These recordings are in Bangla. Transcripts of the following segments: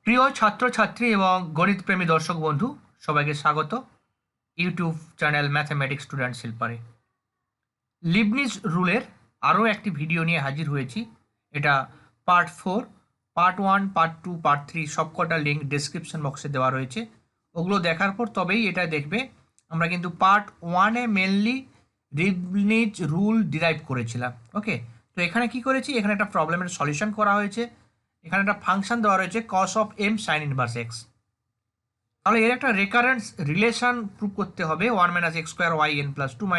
প্রিয় ছাত্রছাত্রী এবং গণিতপ্রেমী দর্শক বন্ধু, সবাইকে স্বাগত ইউটিউব চ্যানেল ম্যাথামেটিক্স স্টুডেন্ট শিল্পারে। লিবনিজ রুলের আরও একটি ভিডিও নিয়ে হাজির হয়েছি। এটা পার্ট 4, পার্ট 1, পার্ট 2, পার্ট 3 সবকটা লিঙ্ক ডেসক্রিপশন বক্সে দেওয়া রয়েছে। ওগুলো দেখার পর তবেই এটা দেখবে। আমরা কিন্তু পার্ট 1-এ মেনলি লিবনিজ রুল ডিরাইভ করেছিলাম। ওকে, তো এখানে কি করেছি, এখানে একটা প্রবলেমের সলিউশন করা হয়েছে। এখানে একটা ফাংশন দেওয়া রয়েছে cos of m sin inverse x। তাহলে এর একটা রেকারেন্স রিলেশন প্রুভ করতে হবে, 1 - x square y n + 2 -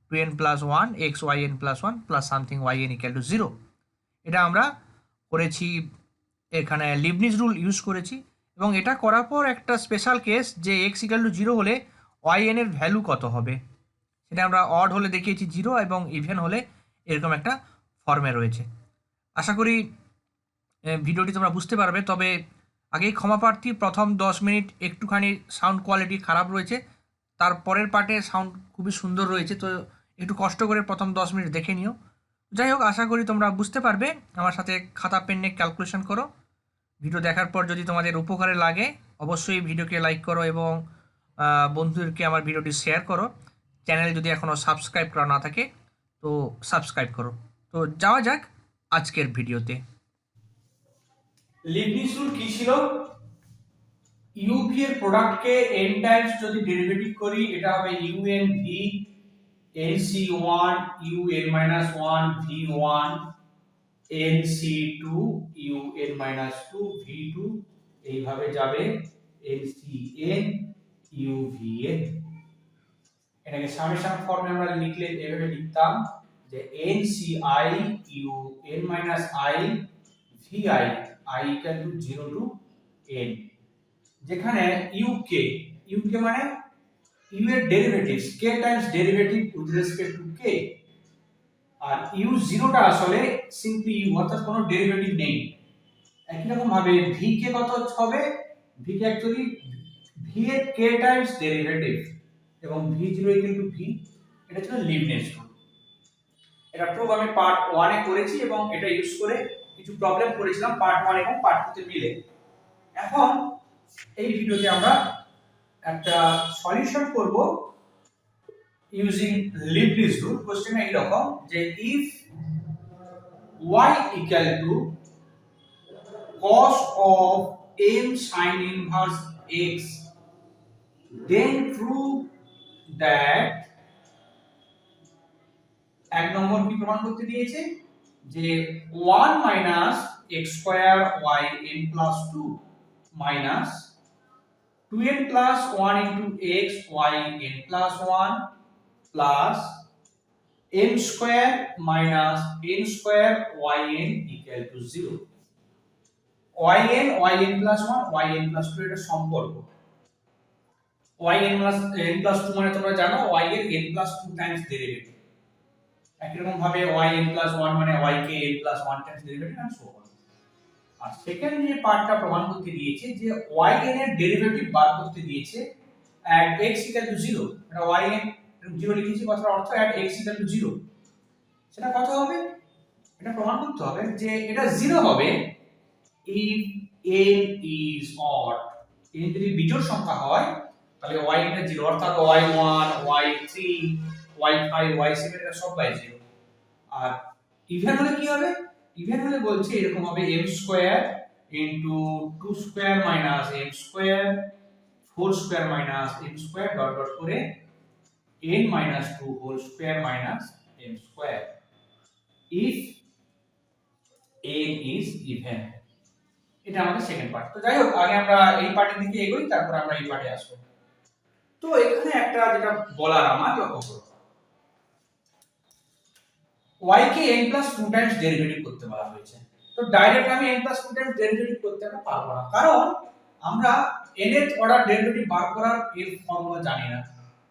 2n + 1 x y n + 1 plus something y n = 0। এটা আমরা করেছি, এখানে লিবনিজ রুল ইউজ করেছি। এবং এটা করার পর একটা স্পেশাল কেস যে x = 0 হলে y n এর ভ্যালু কত হবে, সেটা আমরা অড হলে দেখিয়েছি 0 এবং ইভেন হলে এরকম একটা ফর্মে রয়েছে। আশা করি ভিডিওটি তোমরা বুঝতে পারবে। তবে আগেই ক্ষমা প্রার্থী, প্রথম 10 মিনিট একটুখানি সাউন্ড কোয়ালিটি খারাপ রয়েছে, তারপরের পার্টে সাউন্ড খুবই সুন্দর রয়েছে। তো একটু কষ্ট করে প্রথম 10 মিনিট দেখে নিও। যাই হোক, আশা করি তোমরা বুঝতে পারবে। আমার সাথে খাতা পেন নিয়ে ক্যালকুলেশন করো। ভিডিও দেখার পর যদি তোমাদের উপকারে লাগে অবশ্যই ভিডিওকে লাইক করো এবং বন্ধুদেরকে আমার ভিডিওটি শেয়ার করো। চ্যানেল যদি এখনও সাবস্ক্রাইব করা না থাকে তো সাবস্ক্রাইব করো। তো যাওয়া যাক আজকের ভিডিওতে। লিবনিজ রুল কি ছিল? ইউভি এর প্রোডাক্টকে n টাইমস যদি ডেরিভেটিভ করি, এটা হবে un v nc1 un-1 v1 nc2 un-2 v2, এইভাবে যাবে ncn uvn। এটাকে সামেশন ফর্মে আমরা লিখলে এভাবে লিখতাম যে nci un-i vi I = 0 to n, যেখানে uk মানে u এর derivatives k times derivative with respect to k, আর u0 টা আসলে সিম্পলি u, অর্থাৎ কোনো ডেরিভেটিভ নেই। একই রকম ভাবে v কে কত হবে, v কে অ্যাকচুয়ালি v এর k টাইমস ডেরিভেটিভ এবং v0 = v। এটা ছিল লিবনিজ রুল। এটা প্রুফ আমি পার্ট 1 এ করেছি এবং এটা ইউজ করে কিছু প্রবলেম করেছিলাম পার্ট 1 এবং পার্ট 2 তে মিলে। এখন এই ভিডিওতে আমরা একটা সলিউশন করব ইউজিং লিবনিজ রুল। কোশ্চেন এইরকম যে if y = cos of m sin inverse x, then prove that, এক নম্বর কি প্রমাণ করতে দিয়েছে যে 1 - x square y n + 2 minus 2n plus 1 into x y n plus 1 plus m square minus n square y n = 0। y n plus 1 y n plus 2 এটা সম্পর্ক। y n plus n plus 2 মানে তোমরা জানো y এর n plus 2 টাইমস ডেরিভেটিভ। একই রকম ভাবে y n plus 1 মানে y কে n plus 1 times derivative and so on. আর সেকেন্ড যে পার্টটা প্রমাণ করতে দিয়েছে যে y n এর ডেরিভেটিভ বার করতে দিয়েছে at x = 0। এটা y n 0 লিখেছি, কথার অর্থ at x = 0। সেটা কত হবে? এটা প্রমাণ করতে হবে যে এটা 0 হবে if n is odd। n যদি বিজোড় সংখ্যা হয় তাহলে y টা 0, অর্থাৎ y1 y3 y5 y7 এরা সব বাই 0। আর ইভেন হলে কি হবে? ইভেন হলে বলছে এরকম হবে m square into 2 square minus m square 4 square minus m square dot dot করে n - 2 whole square minus m square if n is even। এটা আমাদের সেকেন্ড পার্ট। তো যাই হোক, আগে আমরা এই পার্টের দিকে এগোই, তারপর আমরা এই পার্টে আসবো। তো এখানে একটা যেটা বলার আমার লক্ষ্য করো, y কে n plus 2 টাইমস ডেরিভেটিভ করতে বলা হয়েছে। তো ডাইরেক্ট আমি n plus 2 টাইমস ডেরিভেটিভ করতে পারবো না, কারণ আমরা n এর অর্ডার ডেরিভেটিভ বার করার এর ফর্মুলা জানি না।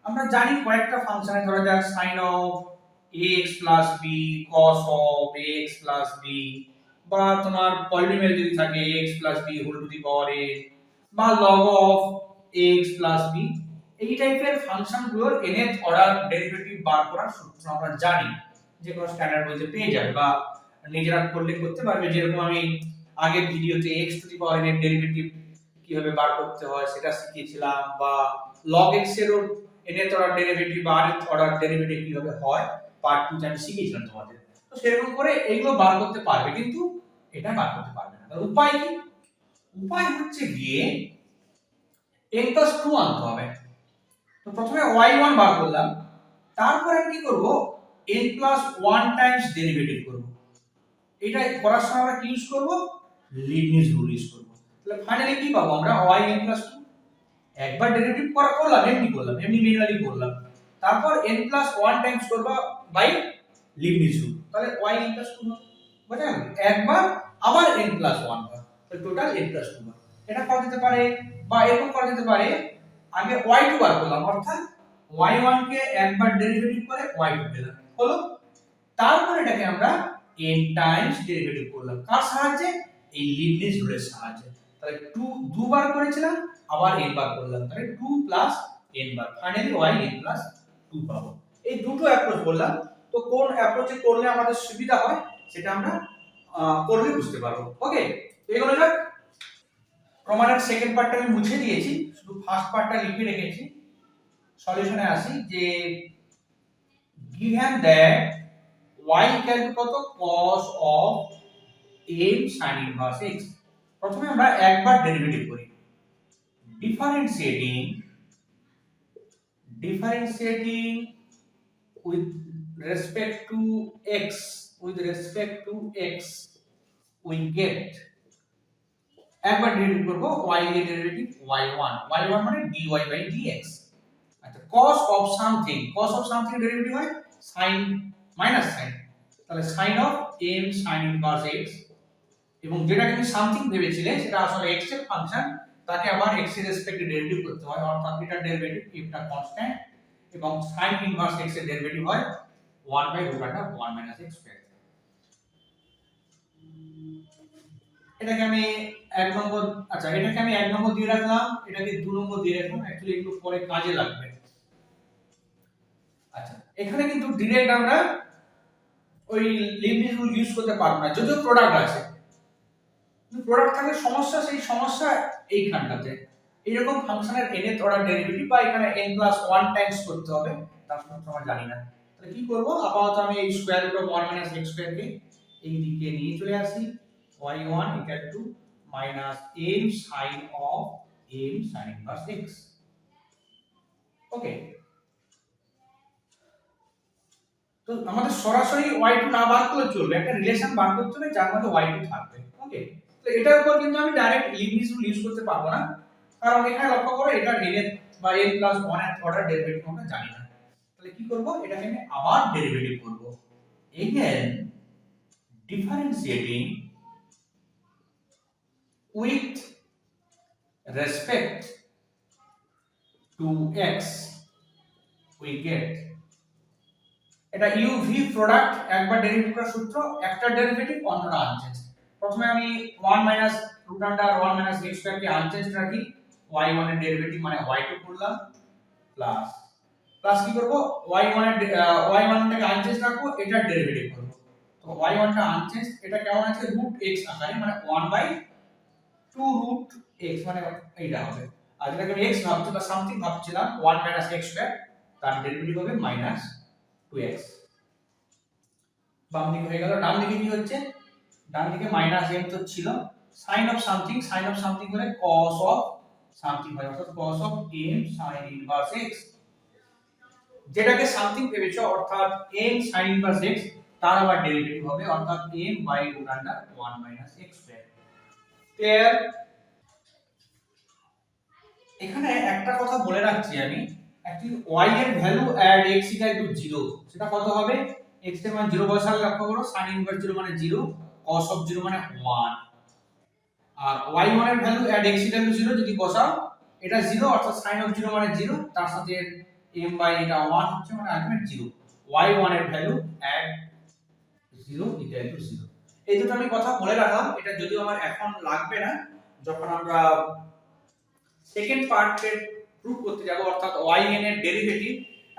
আমরা জানি কয়েকটা ফাংশনে, ধরা যাক sin of x plus b, cos of x plus b, বা তোমার পলিনোমিয়াল যদি থাকে x plus b whole to the power a, বা log of x plus b, এই টাইপের ফাংশনগুলোর n এর অর্ডার ডেরিভেটিভ বার করার সূত্র আমরা জানি, যে কোনো স্ট্যান্ডার্ড বইতে পেয়ে যাবে বা নিজেরা করলে করতে পারবে। যেরকম আমি আগের ভিডিওতে x two the power n এর ডেরিভেটিভ কিভাবে বার করতে হয় সেটা শিখিয়েছিলাম, বা log x এর nth অর্ডার ডেরিভেটিভ বা rth অর্ডার ডেরিভেটিভ কিভাবে হয় পার্ট 2 তে আমি শিখিয়েছিলাম তোমাদের। তো সেরকম করে এইগুলো বার করতে পারবে, কিন্তু এটা বার করতে পারবে না। তার উপায় কি? উপায় হচ্ছে গিয়ে n + 2 আনতে হবে। তো প্রথমে y1 বার করলাম, তারপর আমি কি করব, n + 1 টাইমস ডেরিভেটিভ করব। এটা করার সময় আমরা কি ইউজ করব, লিবনিজ রুল ইউজ করব। তাহলে ফাইনালি কি পাবো আমরা, yn + 2 একবার ডেরিভেটিভ করলাম, এমনি ম্যানুয়ালি করলাম, তারপর n + 1 টাইমস করব বাই লিবনিজ রুল, তাহলে yn + 2 হবে। বুঝা গেল? একবার আবার n + 1 বার, তাহলে টোটাল n + 2 বার। এটা করা যেতে পারে, বা এরকম করা যেতে পারে, আগে y2 বার করলাম, অর্থাৎ y1 কে একবার ডেরিভেটিভ করে y2 পেলাম, হলো। তারপর এটাকে আমরা n টাইমস ডেরিভেটিভ করলাম, কার সাহায্যে, এই লিবনিজ রুলের সাহায্যে। তাহলে 2 দুবার করেছিলাম, আবার n বার করলাম, তাহলে 2 + n বার, ফাইনালি yn + 2 পাবো। এই দুটো অ্যাপ্রোচ বললাম, তো কোন অ্যাপ্রোচে করলে আমাদের সুবিধা হয় সেটা আমরা করলে বুঝতে পারবো। ওকে, এগুলো যাক। প্রমাণের সেকেন্ড পার্টটা আমি মুছে দিয়েছি, শুধু ফার্স্ট পার্টটা লিখে রেখেছি। সলিউশনে আসি, যে given that y equal to কত, cos of m sin inverse x। প্রথমে আমরা একবার ডেরিভেটিভ করি, differentiating with respect to x, we get, একবার ডেরিভেটিভ করব y এর ডেরিভেটিভ y1 মানে dy by dx। আচ্ছা, cos of something ডেরিভেটিভ হয় sin মাইনাস sin, তাহলে sin of m sin inverse x, এবং যেটাকে আমি সামথিং ভেবেছিলে সেটা আসলে x এর ফাংশন, তাকে আবার x এর রেসপেক্টে ডেরিভেটিভ করতে হয়, অর্থাৎ এটার ডেরিভেটিভ এটা কনস্ট্যান্ট, এবং sin ইনভার্স x এর ডেরিভেটিভ হয় 1/√1 - x²। এটাকে আমি 1 নম্বর, আচ্ছা এটাকে আমি 1 নম্বর দিয়ে রাখলাম, এটাকে 2 নম্বর দিয়ে রাখলাম, অ্যাকচুয়ালি এগুলো পরে কাজে লাগবে। আচ্ছা, এখানে কিন্তু ডাইরেক্ট আমরা ওই লিবনিজ রুল ইউজ করতে পারবো না, যদিও প্রোডাক্ট আছে। প্রোডাক্ট থাকলে সমস্যা, সেই সমস্যা এইখানটাতে এরকম ফাংশনের nth অর্ডার ডেরিভেটিভ বা এখানে n + 1 টাইমস করতে হবে, তার সূত্র আমরা জানি না। তাহলে কি করব, আপাতত আমি এই স্কয়ার রুট অফ 1 - x² কে এই দিকে নিয়ে চলে আসি, y1 = -m sin of m sin inverse x। ওকে, তো আমাদের সরাসরি y2 না বার করলে চলবে, একটা রিলেশন বার করতে হবে যার মধ্যে y2 থাকবে। ওকে, তো এটার উপর কিন্তু আমি ডাইরেক্ট লিবনিজ রুল ইউজ করতে পারবো না, কারণ এখানে লক্ষ্য করো এটা n বা n + 1 এর অর্ডার ডেরিভেটিভ আমরা জানি না। তাহলে কি করব, এটাকে আমি আবার ডেরিভেটিভ করব, again differentiating with respect to x, we get, এটা uv প্রোডাক্ট, একবার ডেরিভেটিভ করার সূত্র, একটা ডেরিভেটিভ অন্যটা আনচেঞ্জ। প্রথমে আমি 1 - √1 - x² কে আনচেঞ্জ রাখি, y1 এর ডেরিভেটিভ মানে y2 করলাম, প্লাস কি করব, y1 টাকে আনচেঞ্জ রাখবো, এটার ডেরিভেটিভ করব। তো y1 টা আনচেঞ্জ, এটা কেমন আছে, √x আকারে, মানে 1/2√x, মানে এইটা হবে। আর যেটাকে আমি x ভাবছি বা সামথিং ভাবছিলাম 1 - x², তার ডেরিভেটিভ হবে -2x। বাম দিকে হয়ে গেল, ডান দিকে কি হচ্ছে, ডান দিকে -m তো ছিল, sin of something হলে cos of something হয়, অর্থাৎ cos of m sin inverse x। যেটাকে সামথিং ভেবেছো, অর্থাৎ m sin inverse x, তার আবার ডেরিভেটিভ হবে, অর্থাৎ m/√1 - x²। ক্লিয়ার? এখানে একটা কথা বলে রাখছি আমি, অ্যাকচুয়ালি y এর ভ্যালু এট x = 0, সেটা কত হবে, x এর মান 0 বসালে লক্ষ্য করো sin ইনভার্স 0 মানে 0, cos of 0 মানে 1, আর y1 এর ভ্যালু এট x = 0 যদি বসাও, এটা 0, অর্থাৎ sin of 0 মানে 0, তার সাথে m বাই এটা 1 হচ্ছে, মানে আলটিমেট 0, y1 এর ভ্যালু এট 0 = 0। এই দুটো আমি কথা বলে রাখলাম, এটা যদিও আমার এখন লাগবে না, যখন আমরা সেকেন্ড পার্টে প্রুফ করতে যাব, অর্থাৎ yn এর ডেরিভেটিভ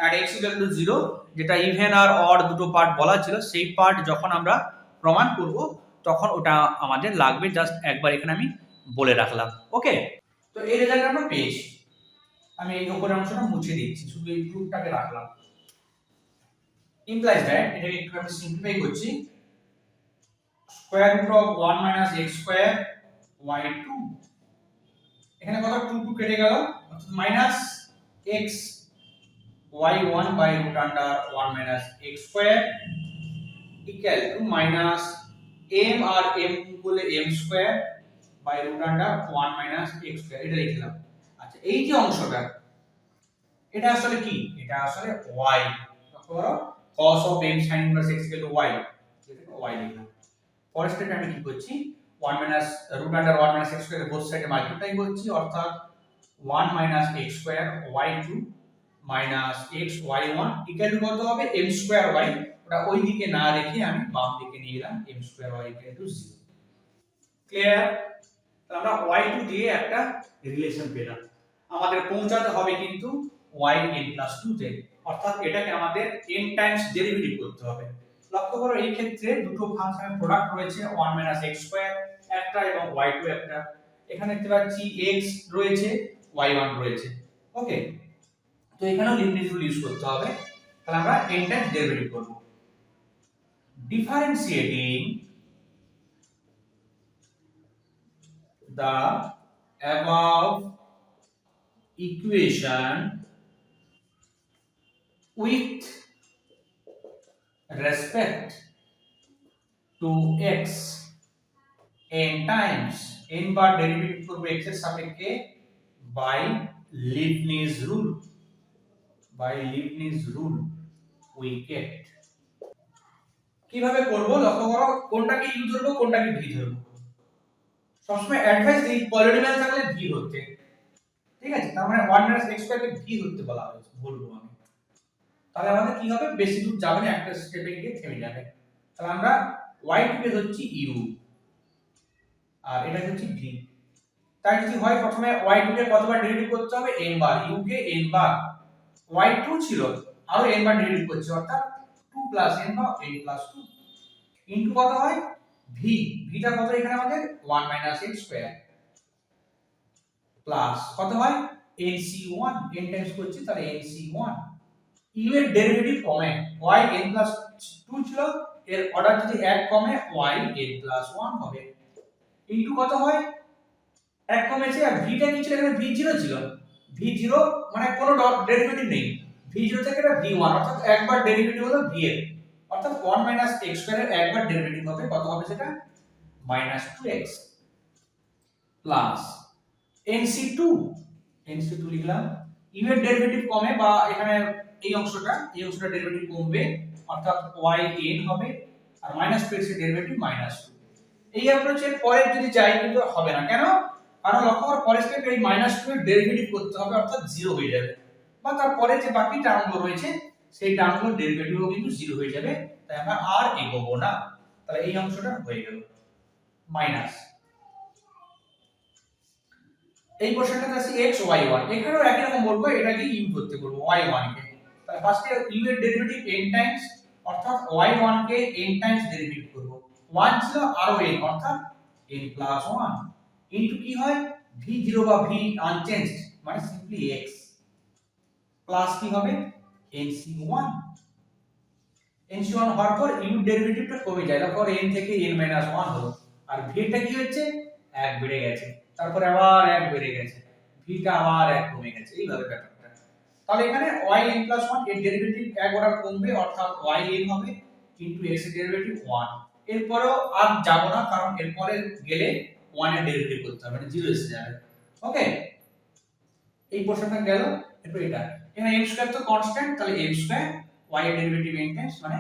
এট x = 0, যেটা ইভেন আর অড দুটো পার্ট বলা ছিল, সেই পার্ট যখন আমরা প্রমাণ করব, তখন ওটা আমাদের লাগবে, জাস্ট একবার এখানে আমি বলে রাখলাম। ওকে, তো এই রেজাল্ট আমরা পেয়েছি। আমি এই উপরের অংশটা মুছে দিচ্ছি, শুধু এই প্রুফটাকে রাখলাম। implies that, এটাকে একটু আমি সিম্পলিফাই করছি, square root of 1 minus x square y2, এখানে কত 2 2 কেটে গেল, minus x y1 by root under 1 minus x square equal to minus m আর m বলে m square by root under 1 minus x square, এটা লিখলাম। আচ্ছা, এই যে অংশটা, এটা আসলে কি? এটা আসলে y, তারপর cos of m sin inverse x equal to y, এটাকে y লিখলাম। পরের স্টেপে আমি কি করছি, 1 minus root under 1 minus x square both সাইডে মাল্টিপ্লাই করছি, অর্থাৎ 1 minus x square y2 minus x y1 equal to কত হবে, m স্কয়ার y, ওটা ওই দিকে না রেখে আমি বাম দিকে নিয়ে এলাম, m square y equal to 0। Clear? তাহলে আমরা y2 দিয়ে একটা রিলেশন পেলাম। আমাদের পৌঁছাতে হবে কিন্তু yn+2 তে, অর্থাৎ এটাকে আমাদের n টাইমস ডেরিভেটিভ করতে হবে। লক্ষ্য করো, এই ক্ষেত্রে দুটো ফাংশনের প্রোডাক্ট রয়েছে, 1 মাইনাস x স্কয়ার একটা এবং y2 একটা। এখানে দেখতে পাচ্ছি x রয়েছে, y1 রয়েছে। ওকে, তো এখানেও লিবনিজ রুল ইউজ করতে হবে। তাহলে আমরা n টাইমস ডেরিভেটিভ করব। Differentiating the above equation with respect to x n times, n bar derivative করব x এর সাপেক্ষে by Leibniz rule, we get। কিভাবে করব লক্ষ্য করো, কোনটাকে ইউ ধরবো কোনটাকে ভি ধরবো। সবসময় অ্যাডভাইস দিই পলিনোমিয়াল থাকলে ভি হতে, ঠিক আছে? তার মানে 1 minus x square K V ধরতে বলা হয়েছে, বলবো আমি। তাহলে আমাদের কি হবে, বেশি দূর যাবে না, একটা স্টেপে গিয়ে থেমে যাবে। তাহলে আমরা y2 কে ধরছি u আর এটা হচ্ছে v। তাই যদি হয় প্রথমে y2 কে কতবার ডেরিভেটিভ করতে হবে, n বার, u কে n বার, y2 ছিল আরো n বার ডেরিভেটিভ করছে, অর্থাৎ 2 n বা n 2 ইনটু কত হয় v, ভিটা কত এখানে আমাদের 1 মাইনাস x স্কয়ার প্লাস কত হয় nc1, n টাইমস করছি তাহলে nc1। u এর ডেরিভেটিভ কমে, y n+2 ছিল, এর অর্ডার যদি এক কমে y n+1 হবে, ইনটু কত হয় এক কমেছে, আর ভিটা কি ছিল এখানে, v0 ছিল, v0 মানে কোনো ডেরিভেটিভ নেই, v0 থেকে এটা v1, অর্থাৎ একবার ডেরিভেটিভ হলো v এর, অর্থাৎ 1 মাইনাস x স্কয়ার এর একবার ডেরিভেটিভ হবে, কত হবে সেটা -2x প্লাস nc2 লিখলাম। u এর ডেরিভেটিভ কমে, বা এখানে এই অংশটা ডেরিভেটিভ কমবে, অর্থাৎ yn হবে, আর -2x এর ডেরিভেটিভ -2। এই অ্যাপ্রোচের পরে যদি যাই কিন্তু হবে না, কেন? কারণ লক্ষ্য করো পরের স্টেপে এই -2 এর ডেরিভেটিভ করতে হবে, অর্থাৎ 0 হয়ে যাবে, বা তারপরে যে বাকি টার্মগুলো রয়েছে সেই টার্মগুলোর ডেরিভেটিভও কিন্তু 0 হয়ে যাবে, তাই আমরা আর এগোবো না। তাহলে এই অংশটা হয়ে গেল মাইনাস। এই কোশ্চেনটাতে আছে x y1, এখানেও একই রকম বলবো, এটাকে ইউ ধরতে বলবো y1 কে। তাহলে ফার্স্টে ইউ এর ডেরিভেটিভ n টাইমস, অর্থাৎ y1 কে n টাইমস ডেরিভেটিভ করব, 1 ছিল আরো n, অর্থাৎ n+1 ইনটু কি হয় v0 বা v আনচেঞ্জড মানে সিম্পলি x প্লাস কি হবে nc1 হওয়ার পর ইউ ডেরিভেটিভটা কমে যায়, তারপর n থেকে n-1 হলো, আর v টা কি হচ্ছে 1 বেড়ে গেছে, তারপরে আবার 1 বেড়ে গেছে, v টা আবার 1 কমে গেছে, এইভাবে ব্যাপারটা। তাহলে এখানে yn+1 এর ডেরিভেটিভ 1 অর্ডার কমবে, অর্থাৎ yn হবে ইনটু x এর ডেরিভেটিভ 1। এরপরেও আর যাব না, কারণ এরপরে গেলে 1 এর ডেরিভেটিভ করতে হবে, মানে 0 এসে যাবে। ওকে, এই পোরশনটা গেল। এরপর এটা এখানে m স্কয়ার তো কনস্ট্যান্ট, তাহলে m স্কয়ার y এর ডেরিভেটিভ n টাইমস মানে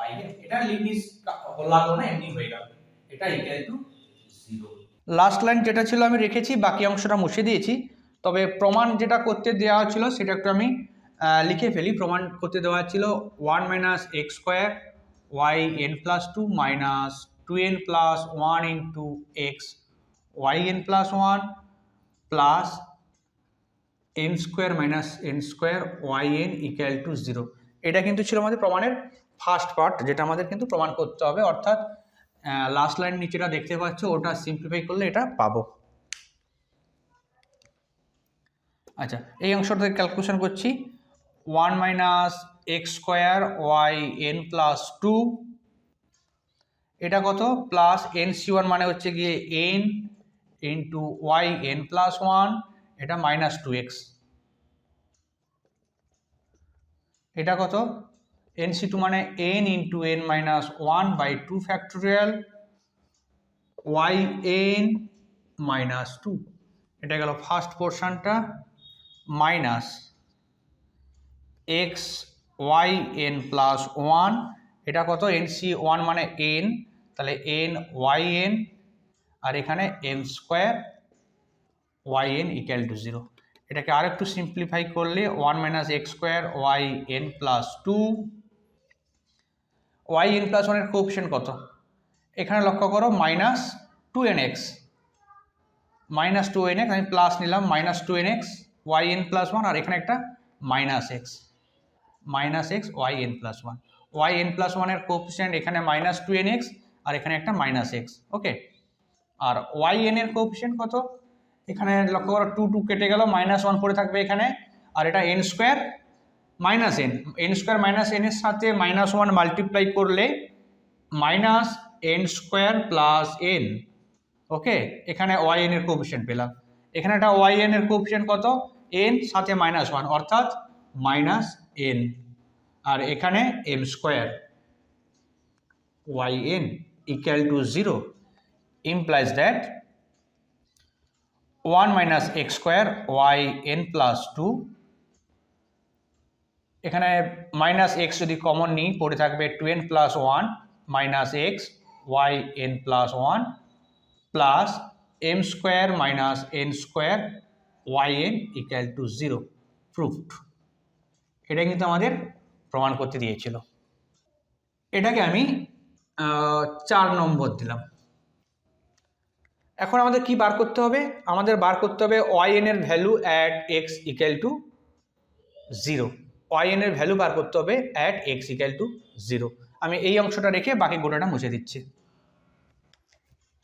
y এর, এটা লিবনিজ লাগলো না, এমনি হয়ে গেল, এটা ইকুয়াল টু 0। লাস্ট লাইন যেটা ছিল আমি রেখেছি, বাকি অংশটা মুছে দিয়েছি। তবে প্রমাণ যেটা করতে দেওয়া ছিল সেটা একটু আমি লিখে ফেলি। প্রমাণ করতে দেওয়া ছিল 1 minus x square y n+2 minus 2n plus 1 into x y n+1 plus n square minus n square yn equal to 0। এটা কিন্তু ছিল আমাদের প্রমাণের ফার্স্ট পার্ট, যেটা আমাদের কিন্তু প্রমাণ করতে হবে, অর্থাৎ লাস্ট লাইন নিচেটা দেখতে পাচ্ছ, ওটা সিম্পলিফাই করলে এটা পাবো। আচ্ছা, এই অংশটা ক্যালকুলেশন করছি। 1 minus x square y n plus 2, এটা কত প্লাস এন সি ওয়ান মানে হচ্ছে গিয়ে n into y n plus 1, এটা মাইনাস 2x, এটা কত এন সি টু মানে n into n minus 1/2 factorial y n minus 2, এটা গেল ফার্স্ট পোর্শনটা, minus x y n plus 1, এটা কত এন সি ওয়ান মানে এন, তাহলে এন ওয়াই এন, আর এখানে n square y n equal to 0। এটাকে আরেকটু সিম্পলিফাই করলে 1 minus x square y n plus 2, Y n plus 1 এর কোএফিসিয়েন্ট কত, এখানে লক্ষ্য করো মাইনাস 2nx, মাইনাস 2nx, আমি প্লাস নিলাম minus 2nx y n plus 1, আর এখানে একটা minus x y n plus 1, y n plus 1 এর কোএফিসিয়েন্ট এখানে মাইনাস 2nx, আর এখানে একটা মাইনাস এক্স। ওকে, আর ওয়াই এন এর কোএফিসিয়েন্ট কত, এখানে লক্ষ্য করো 2 কেটে গেল, মাইনাস 1 পড়ে থাকবে এখানে, আর এটা n square minus n square minus n এর সাথে মাইনাস 1 মাল্টিপ্লাই করলে minus n square plus n. Okay, এখানে ওয়াই এন এর কোএফিসিয়েন্ট পেলাম, এখানে একটা ওয়াই এন এর কোএফিসিয়েন্ট কত এন সাথে মাইনাস 1 অর্থাৎ মাইনাস এন, আর এখানে n square y n equal to 0 implies that 1 minus x square y n plus 2, এখানে মাইনাস এক্স যদি কমন নিই পড়ে থাকবে 2n plus 1 minus x y n plus 1 plus m square minus n square y n equal to 0, proved. এটা কিন্তু আমাদের প্রমাণ করতে দিয়েছিল। এটাকে আমি 4 নম্বর দিলাম। এখন আমাদের কি বার করতে হবে, আমাদের বার করতে হবে ওয়াই এন এর value at x equal to 0, y n এর ভ্যালু বার করতে হবে অ্যাট এক্স ইকুয়াল টু 0। আমি এই অংশটা রেখে বাকি গোটাটা মুছে দিচ্ছি।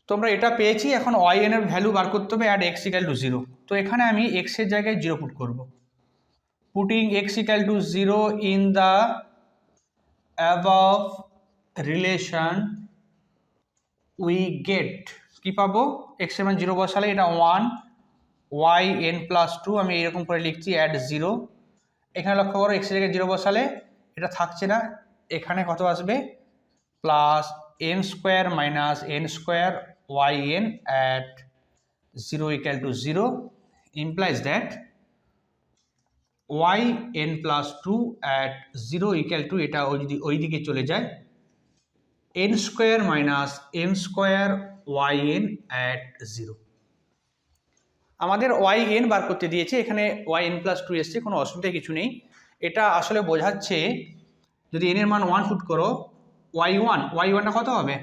তোমরা এটা পেয়েছি, এখন ওয়াই এন এর ভ্যালু বার করতে হবে অ্যাট এক্স ইকুয়াল টু 0। তো এখানে আমি এক্স এর জায়গায় 0 পুট করব, putting x equal to 0 in the above relation we get, কি পাবো এক্স এর মান 0 বসালে এটা 1 ওয়াই এন প্লাস 2, আমি এরকম করে লিখছি অ্যাট 0। এখানে লক্ষ্য করো এক্স এর জায়গায় 0 বসালে এটা থাকছে না, এখানে কত আসবে plus n square minus n square y n at 0 equal to 0, implies that y n plus 2 at 0 equal to, এটা ওই দিকে চলে যায়, n square minus n square y n at 0। আমাদের ওয়াই এন বার করতে দিয়েছে, এখানে ওয়াই এন প্লাস 2 এসছে, কোনো অসুবিধা কিছু নেই। এটা আসলে বোঝাচ্ছে যদি এন এর মান 1 পুট করো ওয়াই ওয়ানটা কত হবে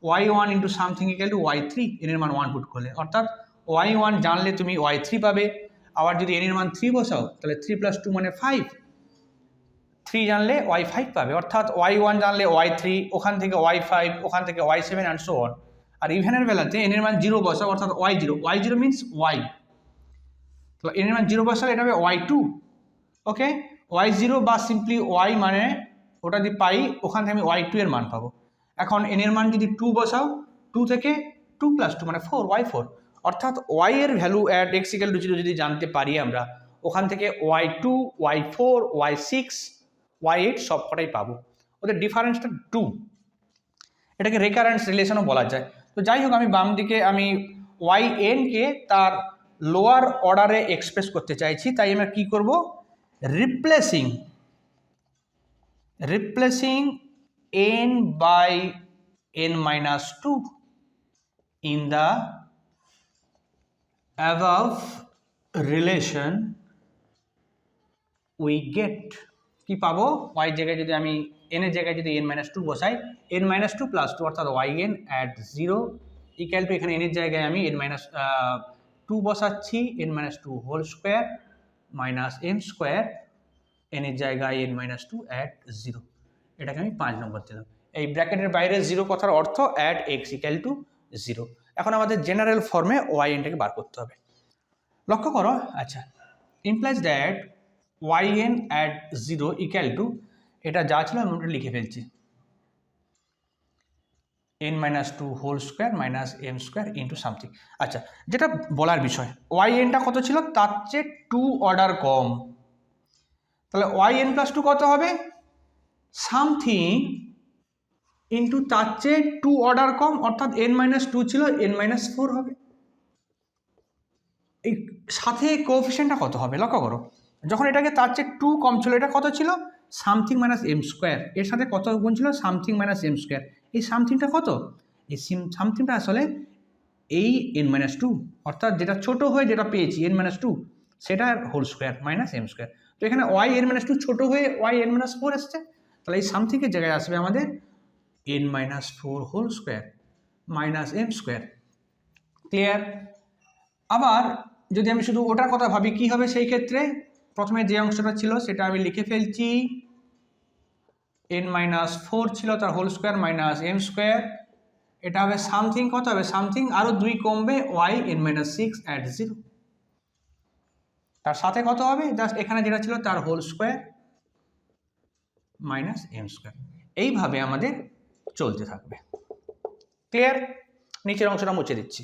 y one into something equal to y 3, n এর মান 1 পুট করলে, অর্থাৎ ওয়াই 1 জানলে তুমি ওয়াই 3 পাবে। আবার যদি এন এর মান 3 বসাও তাহলে 3 প্লাস 2 মানে 5, 3 জানলে ওয়াই 5 পাবে, অর্থাৎ ওয়াই 1 জানলে ওয়াই 3, ওখান থেকে ওয়াই 5, ওখান থেকে ওয়াই 7 অ্যান্ড সো অন। আর ইভেনের বেলাতে এন এর মান 0 বসাও, অর্থাৎ ওয়াই 0 মিনস ওয়াই, তো এন এর মান 0 বসালে এটা হবে ওয়াই 2। ওকে, ওয়াই 0 বা সিম্পলি ওয়াই মানে ওটা যদি পাই ওখান থেকে আমি ওয়াই 2 এর মান পাবো। এখন এন এর মান যদি 2 বসাও, 2 থেকে 2 প্লাস 2 মানে 4, ওয়াই 4, অর্থাৎ ওয়াই এর value at x equal to 0 যদি জানতে পারি আমরা, ওখান থেকে ওয়াই 2, ওয়াই 4, ওয়াই 6, ওয়াই 8 সব কটাই পাবো, ওদের ডিফারেন্সটা 2। এটাকে রেকারেন্স রিলেশনও বলা যায়। তো যাই হোক, আমি বাম দিকে আমি ওয়াই এনকে তার লোয়ার অর্ডারে এক্সপ্রেস করতে চাইছি, তাই আমরা কি করব, replacing n by n minus 2 in the above relation we get, কি পাবো y জায়গায় যদি আমি n এর জায়গায় যদি n minus 2 বসাই, n minus 2 plus 2 অর্থাৎ yn at 0 ইকুয়াল টু, এখানে n এর জায়গায় আমি n minus 2 বসাচ্ছি, n minus 2 whole square minus n square n এর জায়গায় n minus 2 at 0, এটাকে আমি 5 নম্বর দিলাম। এই ব্র্যাকেটের বাইরে 0 কথার অর্থ অ্যাট এক্স ইকুয়াল টু 0। এখন আমাদের জেনারেল ফর্মে ওয়াই এনটাকে বার করতে হবে। লক্ষ্য করো, আচ্ছা, implies that y n at 0 equal to, এটা যা ছিল আমি ওটা লিখে ফেলছি, n-2 whole square minus m square into something. আচ্ছা, যেটা বলার বিষয়, ওয়াই এনটা কত ছিল, তার চেয়ে 2 অর্ডার কম, তাহলে ওয়াই এন প্লাস 2 কত হবে, সামথিং ইন্টু তার চেয়ে 2 অর্ডার কম, অর্থাৎ n-2 ছিল n-4 হবে। এই সাথে কোএফিসিয়েন্টটা কত হবে লক্ষ্য করো, যখন এটাকে তার চেয়ে 2 কম ছিল, এটা কত ছিল, সামথিং মাইনাস এম স্কোয়ার, এর সাথে কত গুণ ছিল, সামথিং মাইনাস এম স্কোয়ার। এই সামথিংটা কত, এই সামথিংটা আসলে এই n-2, অর্থাৎ যেটা ছোট হয়ে যেটা পেয়েছি n-2, সেটা whole square minus m square. তো এখানে ওয়াই n-2 ছোট হয়ে ওয়াই n-4 এসছে, তাহলে এই সামথিংয়ের জায়গায় আসবে আমাদের n-4 whole square minus m square. Clear? আবার যদি আমি শুধু ওটার কথা ভাবি কি হবে সেই ক্ষেত্রে, প্রথমে যে অংশটা ছিল সেটা আমি লিখে ফেলছি, n-4 ছিল তার whole square minus m square, এটা হবে সামথিং, কত হবে, সামথিং আরও 2 কমবে ওয়াই n-6 অ্যাট 0, তার সাথে কত হবে, জাস্ট এখানে যেটা ছিল তার whole square minus m square. এইভাবে আমাদের চলতে থাকবে। ক্লিয়ার? নিচের অংশটা মুছে দিচ্ছি।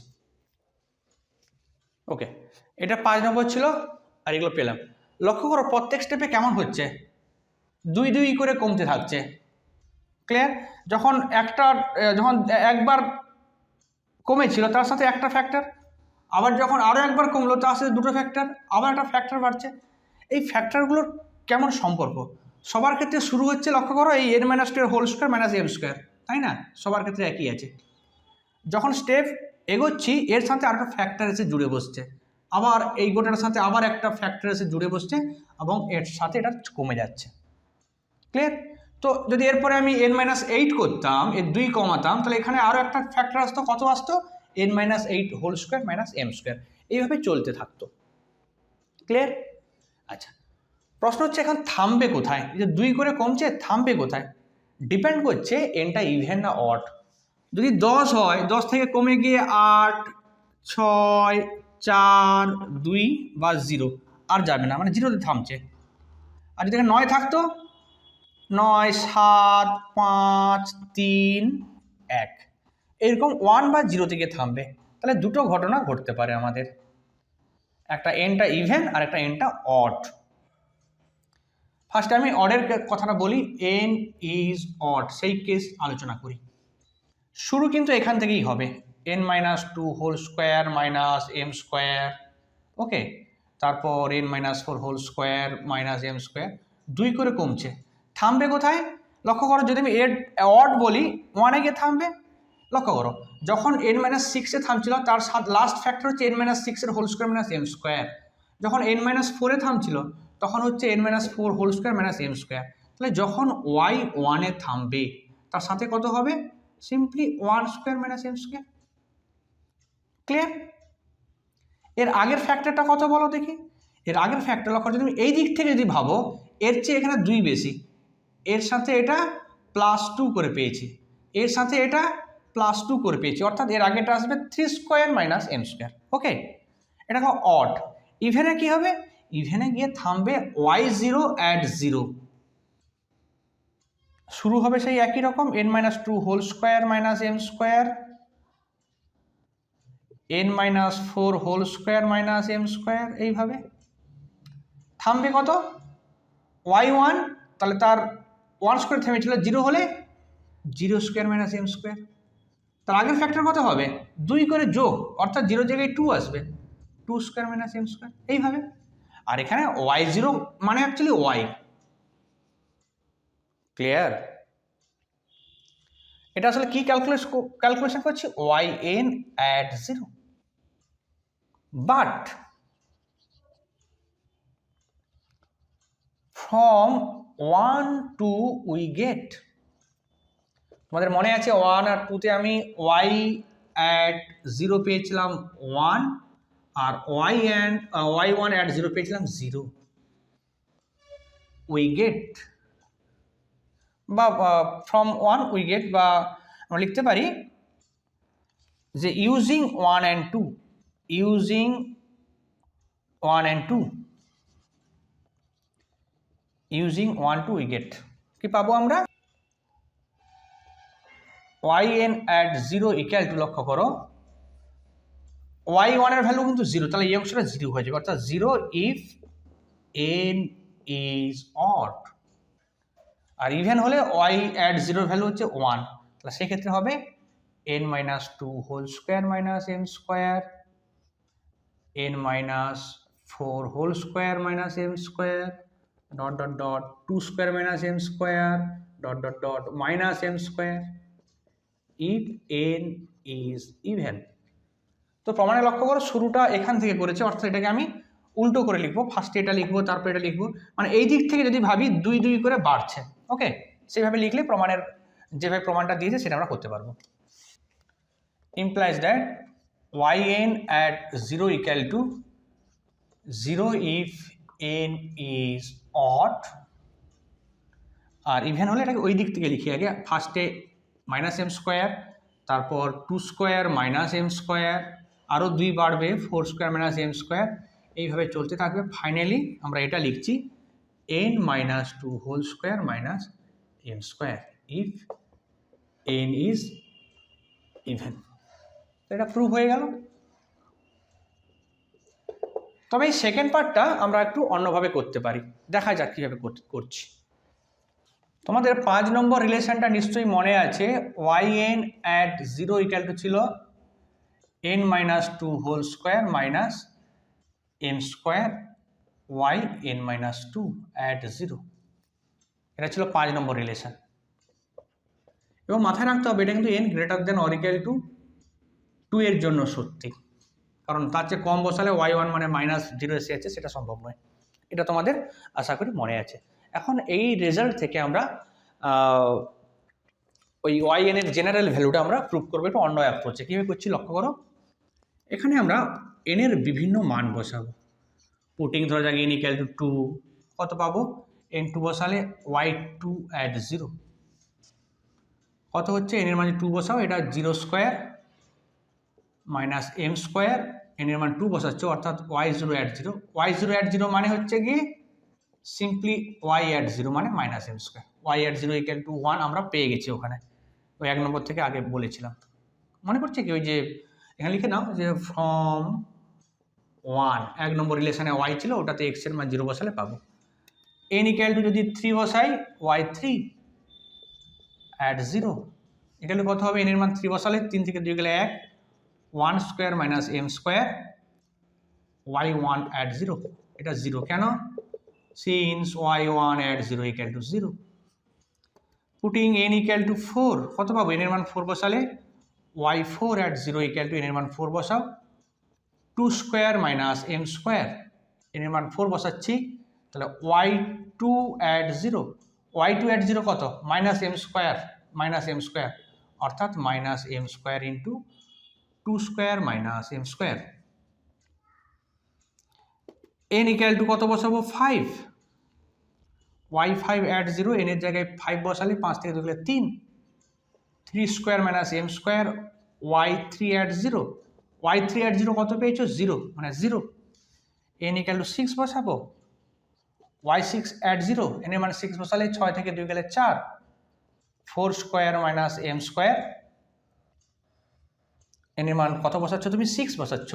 ওকে, এটা 5 নম্বর ছিল, আর এগুলো পেলাম। লক্ষ্য করো প্রত্যেক স্টেপে কেমন হচ্ছে, 2 করে কমতে থাকছে। ক্লিয়ার? যখন একবার কমেছিল তার সাথে একটা ফ্যাক্টর, আবার যখন আরও একবার কমলো তার সাথে 2টো ফ্যাক্টর, আবার একটা ফ্যাক্টর বাড়ছে। এই ফ্যাক্টরগুলোর কেমন সম্পর্ক, সবার ক্ষেত্রে শুরু হচ্ছে, লক্ষ্য করো, এই n-2 এর whole square minus m square, তাই না, সবার ক্ষেত্রে একই আছে। যখন স্টেপ এগোচ্ছি এর সাথে আরেকটা ফ্যাক্টর এসে জুড়ে বসছে, আবার এই গোটার সাথে আবার একটা ফ্যাক্টর এসে জুড়ে বসছে, এবং এর সাথে এটা কমে যাচ্ছে। ক্লিয়ার? তো যদি এরপরে আমি n-8 করতাম, এর 2 কমাতাম, তাহলে এখানে আরও একটা ফ্যাক্টর আসতো, কত আসতো, n-8 whole square minus m square. এইভাবে চলতে থাকতো। ক্লিয়ার? আচ্ছা, প্রশ্ন হচ্ছে এখন থামবে কোথায়, যে 2 করে কমছে, থামবে কোথায়, ডিপেন্ড করছে এনটা ইভেন না অড। যদি 10 হয়, 10 থেকে কমে গিয়ে 8, 6, 4, 2 বা 0 আর যাবে না, মানে 0তে থামছে। আর যদি 9 থাকতো, 9, 7, 5, 3, 1, এরকম 1 বা 0 থেকে থামবে। তাহলে 2টো ঘটনা ঘটতে পারে আমাদের, একটা এনটা ইভেন আর একটা এনটা অড। ফার্স্টে আমি অডের কথাটা বলি, এন ইজ অড, সেই কেস আলোচনা করি। শুরু কিন্তু এখান থেকেই হবে, n-2 whole square minus m square, okay, তারপর n-4 whole square minus m square, 2 করে কমছে, থামবে কোথায়, লক্ষ্য করো, যদি আমি অড বলি 1-এ গিয়ে থামবে। লক্ষ্য করো, যখন n-6-এ থামছিল তার লাস্ট ফ্যাক্টর হচ্ছে n-6 এর whole square minus m square, যখন n-4-এ থামছিল তখন হচ্ছে n-4 whole square minus m square. তাহলে যখন y 1-এ থামবে তার সাথে কত হবে, simply 1 square minus m square. Clear? এর আগের ফ্যাক্টরটা কত বলো দেখি, এর আগের ফ্যাক্টর লক্ষ্য, যদি তুমি এই দিক থেকে যদি ভাবো, এর চেয়ে এখানে 2 বেশি, এর সাথে এটা +2 করে পেয়েছি, এর সাথে এটা +2 করে পেয়েছি, অর্থাৎ এর আগেটা আসবে 3 স্কোয়ার মাইনাস এম স্কোয়ার। ওকে, এটা অড। ইভেনে কি হবে, ইভেনে গিয়ে থামবে y0 অ্যাট 0, শুরু হবে সেই একই রকম, n-2 whole square minus m square, n-4 whole square minus m square, এইভাবে থামবে কত, y1, তাহলে তার 1 স্কোয়ার থেমেছিল, 0 হলে 0 স্কোয়ার মাইনাস এম স্কোয়ার। তার আগের ফ্যাক্টর কত হবে, 2 করে যোগ, অর্থাৎ 0 জায়গায় 2 আসবে, 2 স্কোয়ার মাইনাস এম স্কোয়ার, এইভাবে। আর এখানে y0 মানে অ্যাকচুয়ালি y। ক্লিয়ার? এটা আসলে কি ক্যালকুলেশন করছি, yn at 0, but from 1 to we get, তোমাদের মনে আছে 1 আর 2-তে আমি y at 0 পেয়েছিলাম 1, আর y1 at 0 পেয়েছিলাম 0। we get বা ফ্রম ওয়ান উই গেট, বা আমরা লিখতে পারি যে using one and two, using one and two, using one two we get, কি পাবো আমরা, yn at 0 ইকুয়াল টু, লক্ষ্য করো y1 এর ভ্যালু কিন্তু 0, তাহলে এই অংশটা 0 হয়ে যাবে, অর্থাৎ 0 ইফ n is odd। আর ইভেন হলে y at 0 এর ভ্যালু হচ্ছে 1, তাহলে সেক্ষেত্রে হবে n minus 2 whole square minus m square, n minus 4 whole square minus m square, dot dot dot 2 square minus m square, dot dot dot minus m square if n is even। তো প্রমাণে লক্ষ্য করো শুরুটা এখান থেকে করেছে, অর্থাৎ এটাকে আমি উল্টো করে লিখবো, ফার্স্টে এটা লিখবো তারপর এটা লিখবো, মানে এই দিক থেকে যদি ভাবি 2 2 করে বাড়ছে, ওকে, সেইভাবে লিখলে প্রমাণের যেভাবে প্রমাণটা দিয়েছে সেটা আমরা করতে পারবো। implies that yn at 0 equal to 0 if n is odd, আর ইভেন হলে এটাকে ওই দিক থেকে লিখি, আগে ফার্স্টে মাইনাস এম স্কোয়ার, তারপর 2 স্কোয়ার মাইনাস এম স্কোয়ার, আরও 2 বাড়বে 4 স্কোয়ার মাইনাস এম স্কোয়ার, এইভাবে চলতে থাকবে। ফাইনালি আমরা এটা লিখছি n minus 2 whole square minus m square if n is even. এটা প্রুভ হয়ে গেল। তবে এই সেকেন্ড পার্টটা আমরা একটু অন্যভাবে করতে পারি, দেখা যাক কীভাবে করছি। তোমাদের 5 নম্বর রিলেশনটা নিশ্চয়ই মনে আছে, yn at 0 ইকুয়াল টু ছিল n minus 2 whole square minus m square y n minus 2 at 0, এটা ছিল 5 নম্বর রিলেশন। এবং মাথায় রাখতে হবে এটা কিন্তু n greater than or equal to 2 এর জন্য সত্যি, কারণ তার চেয়ে কম বসালে y1 মানে মাইনাস 0 এসে আছে, সেটা সম্ভব নয়। এটা তোমাদের আশা করি মনে আছে। এখন এই রেজাল্ট থেকে আমরা ওই yn এর জেনারেল ভ্যালুটা আমরা প্রুভ করবো একটু অন্য অ্যাপ্রোচে। কীভাবে করছি লক্ষ্য করো, এখানে আমরা n এর বিভিন্ন মান বসাবো, পুটিং ধরা যাক n ইকুয়াল টু 2, কত পাবো, n2 বসালে y2 at 0 কত হচ্ছে, n এর মানে 2 বসাও, এটা 0 square minus m square, n এর মান 2 বসাচ্ছ, অর্থাৎ y0 at 0, y0 at 0 মানে হচ্ছে কি সিম্পলি y at 0 মানে minus m square, y at 0 equal two 1 আমরা পেয়ে গেছি ওখানে, ওই 1 নম্বর থেকে আগে বলেছিলাম, মনে করছে কি ওই যে এখানে লিখে নাও যে ফ্রম 1 1 নম্বর রিলেশনে y ছিল, ওটাতে x এর মান 0 বসালে পাবো। n ইকুয়াল টু যদি 3 বসাই y3 at 0 এটা কত হবে, n এর মান 3 বসালে 3 থেকে 2 গেলে 1, 1 square minus m square y1 at 0, এটা 0 কেন, since y1 at 0 equal to 0, putting n equal to 4 কত পাবো, n এর মান 4 বসালে y4 at 0 equal to n এর মান 4 বসাও, 2 square minus m square, n এর মান 4 বসাচ্ছি, তাহলে y2 at 0, y2 at 0 কত, মাইনাস m স্কোয়ার, অর্থাৎ minus m square into 2 square minus m square. n equal to কত বসাবো, 5, y5 at 0, n এর জায়গায় 5 বসালে 5 থেকে 2 গেলে 3, 3 square minus m square y3 at 0, y3 at 0 কত পেয়েছো, 0 মানে 0, n ইকুয়াল টু 6 বসাবো, y6 at 0, n এর মানে 6 বসালে 6 থেকে 2 গেলে 4, 4 square minus m square, n এর মান কত বসাচ্ছ তুমি, 6 বসাচ্ছ,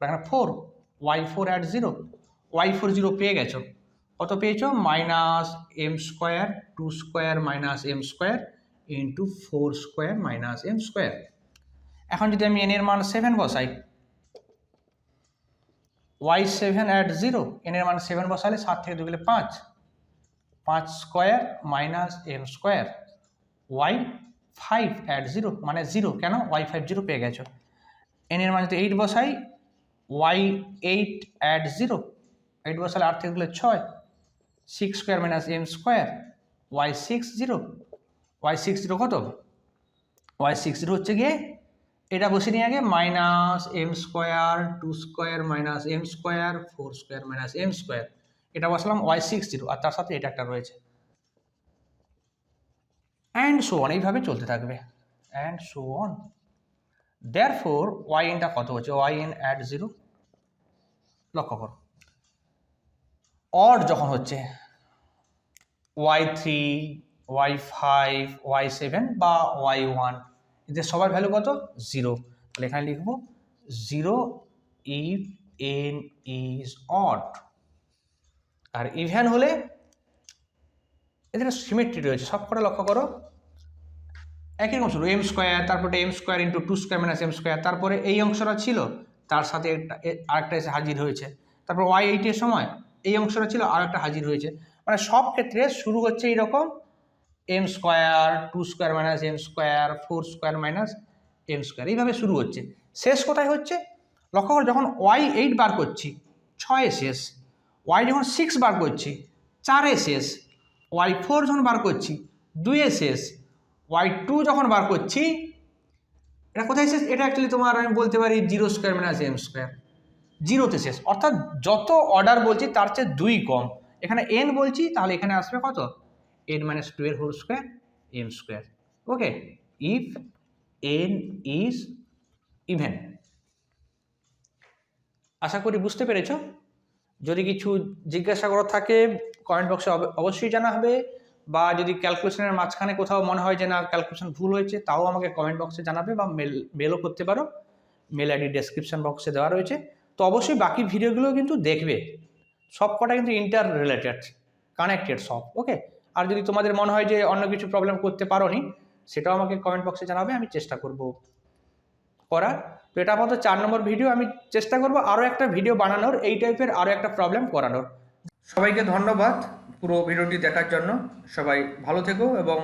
এখানে 4, y4 at 0, y4 0 পেয়ে গেছো, কত পেয়েছো, minus m square 2 square minus m square into 4 square minus m square. এখন যদি আমি n এর মান 7 বসাই, y7 at 0, n এর মান 7 বসালে 7 থেকে 2 গেলে 5, 5 square minus m square y5 at 0 মানে 0 কেন, y5 0 পেয়ে গেছো, n এর মান যদি 8 বসাই y8 at 0, 8 বসালে 8 থেকে গেলে 6, 6 square minus m square y6 0 কত, y6 0 হচ্ছে গিয়ে এটা বসে নিয়ে আগে minus m square 2 square minus m square 4 square minus m square, এটা বসালাম y6 0, আর তার সাথে এটা একটা রয়েছে, অ্যান্ড সো অন, এইভাবে চলতে থাকবে and so on. Therefore y এনটা কত হচ্ছে, ওয়াই এন অ্যাট 0, লক্ষ্য করো অড যখন হচ্ছে y3, y5, y7 বা y1, এদের সবার ভ্যালু কত 0, তাহলে এখানে লিখবো 0 if n is odd। আর ইভেন হলে এদের সিমেট্রি রয়েছে সব কটা, লক্ষ্য করো একই রকম ছিল, এম স্কোয়ার, তারপরে m square into 2 square minus m square, তারপরে এই অংশটা ছিল তার সাথে আরেকটা এসে হাজির হয়েছে, তারপর y8 এর সময় এই অংশটা ছিল আর একটা হাজির হয়েছে। মানে সব ক্ষেত্রে শুরু হচ্ছে এইরকম m square, 2 square minus m square, 4 square minus m square, এইভাবে শুরু হচ্ছে। শেষ কোথায় হচ্ছে, লক্ষ্য করো যখন y8 বার করছি 6 শেষ, y যখন 6 বার করছি 4 শেষ, y4 যখন বার করছি 2 শেষ, y2 যখন বার করছি এটা কোথায় শেষ, এটা অ্যাকচুয়ালি তোমার আমি বলতে পারি 0 স্কোয়ার মাইনাস এম স্কোয়ার, 0তে শেষ। অর্থাৎ যত অর্ডার বলছি তার চেয়ে 2 কম, এখানে n বলছি তাহলে এখানে আসবে কত, n minus 2 এর whole square m square. Okay, if n is even. আশা করি বুঝতে পেরেছ। যদি কিছু জিজ্ঞাসা করার থাকে কমেন্ট বক্সে অবশ্যই জানাবে, বা যদি ক্যালকুলেশনের মাঝখানে কোথাও মনে হয় যে না ক্যালকুলেশন ভুল হয়েছে তাও আমাকে কমেন্ট বক্সে জানাবে, বা মেলও করতে পারো, মেল আইডি ডেসক্রিপশন বক্সে দেওয়া রয়েছে। তো অবশ্যই বাকি ভিডিওগুলো কিন্তু দেখবে, সব কটা কিন্তু ইন্টার রিলেটেড, কানেক্টেড সব। ওকে, আর যদি তোমাদের মনে হয় যে অন্য কিছু প্রবলেম করতে পারো নি সেটাও আমাকে কমেন্ট বক্সে জানাবে, আমি চেষ্টা করব করার। তো এটা আপাতত 4 নম্বর ভিডিও, আমি চেষ্টা করব আরও একটা ভিডিও বানানোর এই টাইপের আরও একটা প্রবলেম করানোর। সবাইকে ধন্যবাদ পুরো ভিডিওটি দেখার জন্য, সবাই ভালো থেকো এবং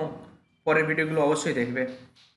পরের ভিডিওগুলো অবশ্যই দেখবে।